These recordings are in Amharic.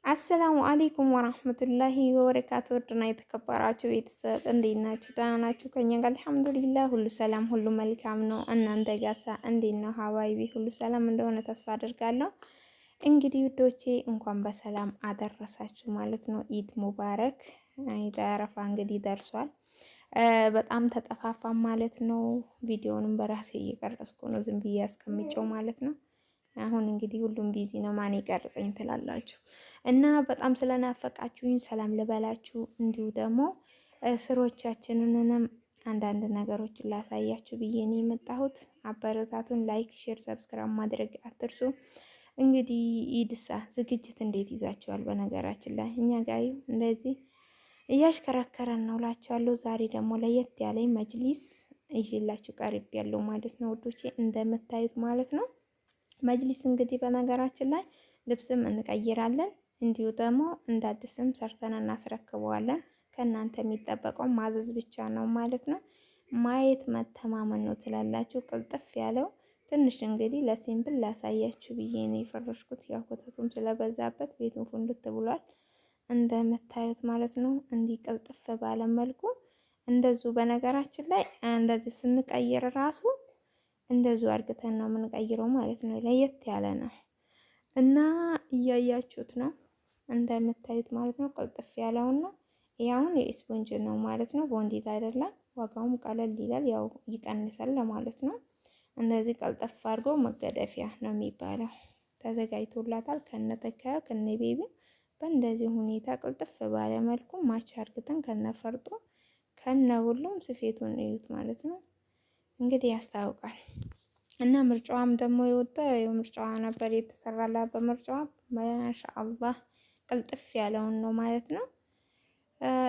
አሰላሙ አለይኩም ወራህመቱላሂ ወበረካቱ። ውድና የተከበራችሁ ቤተሰብ እንዴት ናችሁ? ደህና ናችሁ? ከኛ ጋር አልሐምዱሊላህ ሁሉ ሰላም፣ ሁሉ መልካም ነው። እናንተ ጋሳ እንዴት ነው? ሀባይቢ ሁሉ ሰላም እንደሆነ ተስፋ አድርጋለሁ። እንግዲህ ውዶቼ እንኳን በሰላም አደረሳችሁ ማለት ነው። ኢድ ሙባረክ። ኢድ አረፋ እንግዲህ ደርሷል። በጣም ተጠፋፋም ማለት ነው። ቪዲዮንም በራሴ እየቀረስኩ ነው ዝም ብዬ አስቀምጬው ማለት ነው። አሁን እንግዲህ ሁሉም ቢዚ ነው፣ ማን ይቀርጸኝ ትላላችሁ። እና በጣም ስለናፈቃችሁኝ ሰላም ልበላችሁ። እንዲሁ ደግሞ ስሮቻችንንም አንዳንድ ነገሮችን ላሳያችሁ ብዬ ነው የመጣሁት። አበረታቱን። ላይክ፣ ሼር፣ ሰብስክራይብ ማድረግ አትርሱ። እንግዲህ ኢድሳ ዝግጅት እንዴት ይዛችኋል? በነገራችን ላይ እኛ ጋር እንደዚህ እያሽከረከረን ነው እላችኋለሁ። ዛሬ ደግሞ ለየት ያለ መጅሊስ ይዤላችሁ ቀርብ ያለው ማለት ነው ውዶቼ፣ እንደምታዩት ማለት ነው። መጅሊስ እንግዲህ በነገራችን ላይ ልብስም እንቀይራለን፣ እንዲሁ ደግሞ እንደ አዲስም ሰርተን እናስረክበዋለን። ከእናንተ የሚጠበቀው ማዘዝ ብቻ ነው ማለት ነው። ማየት መተማመን ነው ትላላችሁ። ቅልጥፍ ያለው ትንሽ እንግዲህ ለሲምፕል ላሳያችሁ ብዬ ነው የፈረሽኩት። ያው ኮተቱም ስለበዛበት ቤቱን ፉንድት ብሏል እንደምታዩት ማለት ነው። እንዲህ ቅልጥፍ ባለ መልኩ እንደዚሁ በነገራችን ላይ እንደዚህ ስንቀይር ራሱ እንደዚሁ አድርገን ነው የምንቀይረው ማለት ነው። ለየት ያለ ነው እና እያያችሁት ነው እንደምታዩት ማለት ነው። ቅልጥፍ ያለውን ነው። ይሄ አሁን የስፖንጅ ነው ማለት ነው። ቦንዲት አይደለም። ዋጋውም ቀለል ይላል፣ ያው ይቀንሳል ለማለት ነው። እንደዚህ ቀልጠፍ አድርጎ መገደፊያ ነው የሚባለው ተዘጋጅቶላታል። ከነተካዩ ከነቤቢ በእንደዚህ ሁኔታ ቅልጥፍ ባለ መልኩ ማች አርግተን ከነፈርጡ ከነ ሁሉም ስፌቱን እዩት ማለት ነው። እንግዲህ ያስታውቃል። እና ምርጫዋም ደግሞ የወጣው ምርጫዋ ነበር የተሰራላት። በምርጫዋ ማሻአላህ ቅልጥፍ ያለውን ነው ማለት ነው።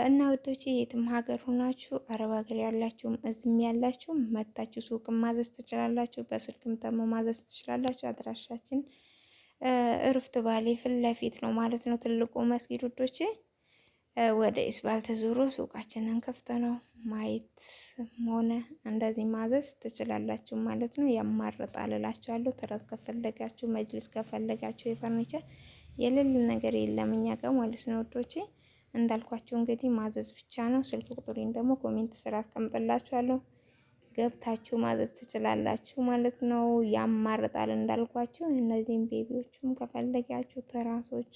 እና ወዶቼ የትም ሀገር ሆናችሁ አረብ ሀገር ያላችሁም እዚህም ያላችሁም መታችሁ ሱቅም ማዘዝ ትችላላችሁ። በስልክም ደግሞ ማዘዝ ትችላላችሁ። አድራሻችን እርፍት ባሌ ፊት ለፊት ነው ማለት ነው። ትልቁ መስጊድ ወዶቼ ወደ ኢስባል ተዞሮ ሱቃችንን ከፍተ ነው ማየት ሆነ እንደዚህ ማዘዝ ትችላላችሁ ማለት ነው። ያማርጣል እላችኋለሁ። ትራስ ከፈለጋችሁ፣ መጅልስ ከፈለጋችሁ፣ የፈርኒቸር የሌለ ነገር የለም እኛ ጋር ማለት ነው ወዶቼ። እንዳልኳችሁ እንግዲህ ማዘዝ ብቻ ነው። ስልክ ቁጥሬን ደግሞ ኮሜንት ስራ አስቀምጥላችኋለሁ፣ ገብታችሁ ማዘዝ ትችላላችሁ ማለት ነው። ያማርጣል እንዳልኳችሁ። እነዚህም ቤቢዎቹም ከፈለጋችሁ ትራሶች፣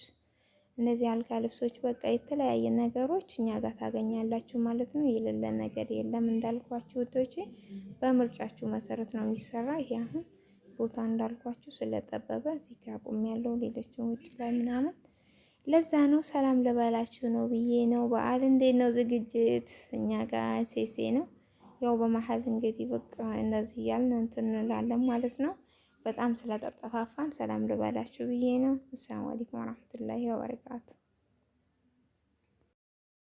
እነዚህ አልጋ ልብሶች፣ በቃ የተለያየ ነገሮች እኛ ጋር ታገኛላችሁ ማለት ነው። የሌለ ነገር የለም እንዳልኳችሁ ውዶቼ። በምርጫችሁ መሰረት ነው የሚሰራ። ይሄ አሁን ቦታ እንዳልኳችሁ ስለጠበበ እዚህ ጋር ቁም ያለው ሌሎችን ውጭ ላይ ምናምን ለዛ ነው። ሰላም ልበላችሁ ነው ብዬ ነው። በዓል እንዴት ነው ዝግጅት? እኛ ጋር ሴሴ ነው። ያው በመሀል እንግዲህ በቃ እንደዚህ እያልን እንትን እንላለን ማለት ነው። በጣም ስለተጠፋፋን ሰላም ልበላችሁ ብዬ ነው። አሰላሙ አለይኩም ወራህመቱላሂ ወበረካቱ።